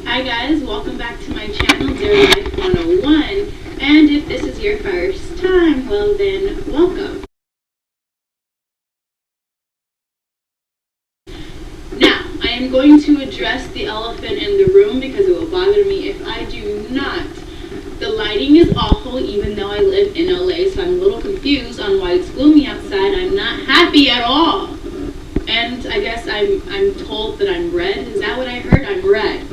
Hi guys, welcome back to my channel, Dearlife101, and if this is your first time, well then, welcome. Now, I am going to address the elephant in the room because it will bother me if I do not. The lighting is awful even though I live in LA, so I'm a little confused on why it's gloomy outside. I'm not happy at all. And I guess I'm told that I'm red. Is that what I heard? I'm red.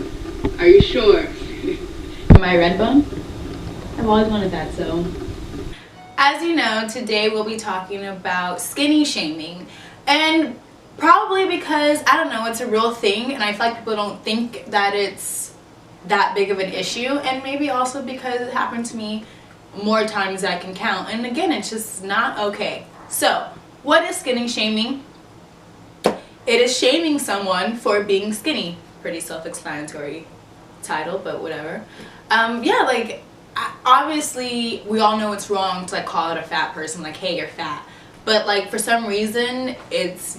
Are you sure? Am I a red bone? I've always wanted that, so. As you know, today we'll be talking about skinny shaming. And probably because, I don't know, it's a real thing and I feel like people don't think that it's that big of an issue. And maybe also because it happened to me more times than I can count. And again, it's just not okay. So, what is skinny shaming? It is shaming someone for being skinny. Pretty self-explanatory title, but whatever. Yeah, like obviously we all know it's wrong to like call it a fat person, like, hey, you're fat. But like for some reason it's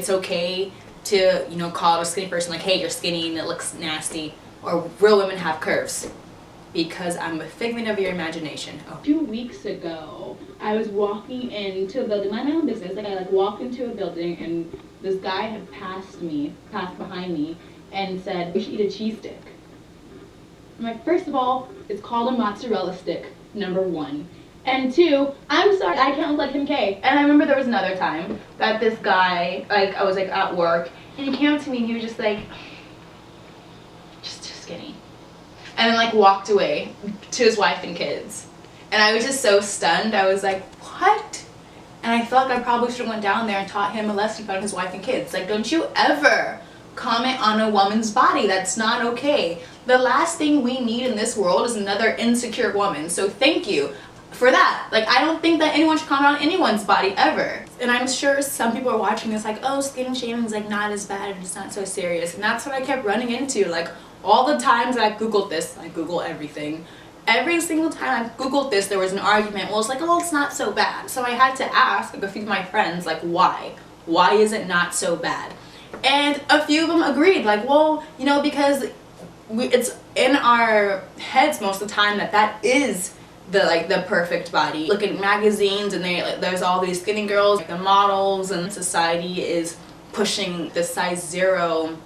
okay to, you know, call it a skinny person, like, hey, you're skinny and it looks nasty, or real women have curves, because I'm a figment of your imagination. A few weeks ago, I was walking into a building, mind my own business. Like I walked into a building and this guy had passed behind me and said, we should eat a cheese stick. I'm like, first of all, it's called a mozzarella stick, number one. And two, I'm sorry, I can't look like Kim K. And I remember there was another time that this guy, like, I was like at work, and he came up to me and he was just like, just too skinny. And then like walked away to his wife and kids. And I was just so stunned. I was like, what? And I felt like I probably should have went down there and taught him a lesson about his wife and kids. Like, don't you ever comment on a woman's body. That's not okay. The last thing we need in this world is another insecure woman. So thank you for that. Like, I don't think that anyone should comment on anyone's body ever. And I'm sure some people are watching this like, oh, skinny shaming is like not as bad and it's not so serious. And that's what I kept running into. Like, all the times that I Googled this, I Google everything. Every single time I Googled this, there was an argument. Well, it's like, oh, it's not so bad. So I had to ask a few of my friends, like, why? Why is it not so bad? And a few of them agreed, like, well, you know, because it's in our heads most of the time that is the perfect body. Look at magazines and there's all these skinny girls, like the models, and society is pushing the size 0,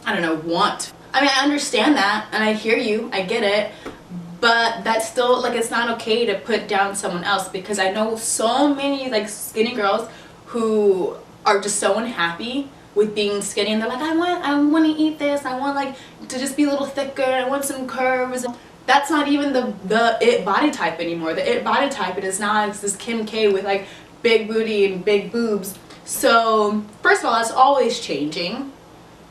I don't know, want. I mean, I understand that and I hear you, I get it, but that's still, like, it's not okay to put down someone else, because I know so many like skinny girls who are just so unhappy with being skinny and they're like, I want to eat this, I want like to just be a little thicker, I want some curves. That's not even the it body type anymore. The it body type, it is now this Kim K with like big booty and big boobs. So first of all, that's always changing.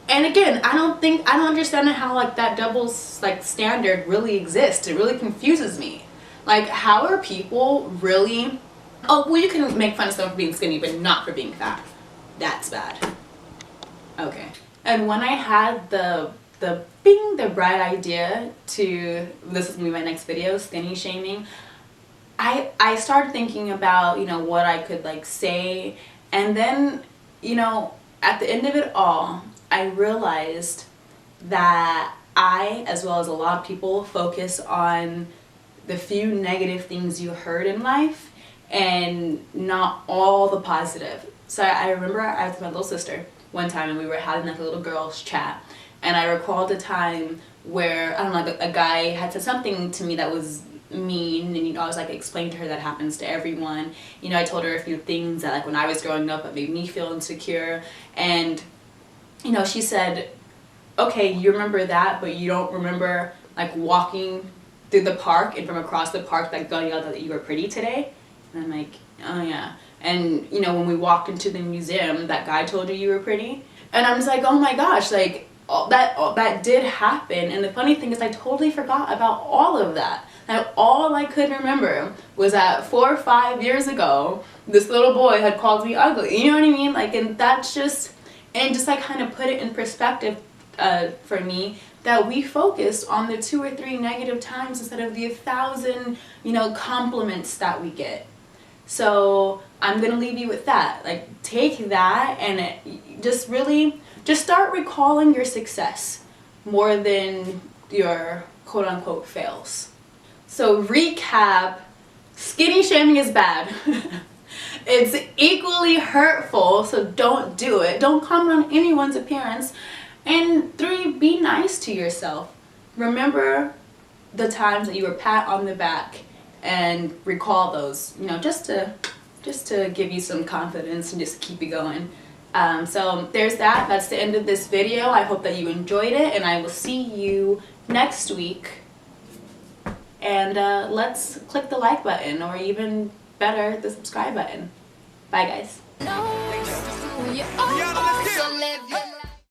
And again, I don't understand how like that double like standard really exists. It really confuses me. Like, how are people really, oh, well, you can make fun of someone for being skinny but not for being fat. That's bad. Okay. And when I had the bright idea to, this is gonna be my next video, skinny shaming, I started thinking about, you know, what I could like say, and then, you know, at the end of it all, I realized that I, as well as a lot of people, focus on the few negative things you heard in life and not all the positive. So I remember I was with my little sister one time and we were having like a little girls chat, and I recalled a time where, I don't know, a guy had said something to me that was mean, and, you know, I was like explaining to her that happens to everyone. You know, I told her a few things that like when I was growing up it made me feel insecure, and, you know, she said, okay, you remember that, but you don't remember like walking through the park and from across the park like going out that you were pretty today? And I'm like, oh yeah. And, you know, when we walked into the museum, that guy told you you were pretty. And I was like, oh my gosh, like, all that did happen. And the funny thing is I totally forgot about all of that. Like, all I could remember was that 4 or 5 years ago, this little boy had called me ugly. You know what I mean? Like, and that's just, and just like kind of put it in perspective for me, that we focus on the 2 or 3 negative times instead of the 1,000, you know, compliments that we get. So I'm gonna leave you with that. Like, take that and just start recalling your success more than your quote-unquote fails. So recap, skinny shaming is bad. It's equally hurtful, so don't do it. Don't comment on anyone's appearance. And 3, be nice to yourself. Remember the times that you were pat on the back and recall those, you know, just to give you some confidence and just keep you going. So there's that. That's the end of this video. I hope that you enjoyed it, and I will see you next week. And let's click the like button, or even better, the subscribe button. Bye, guys.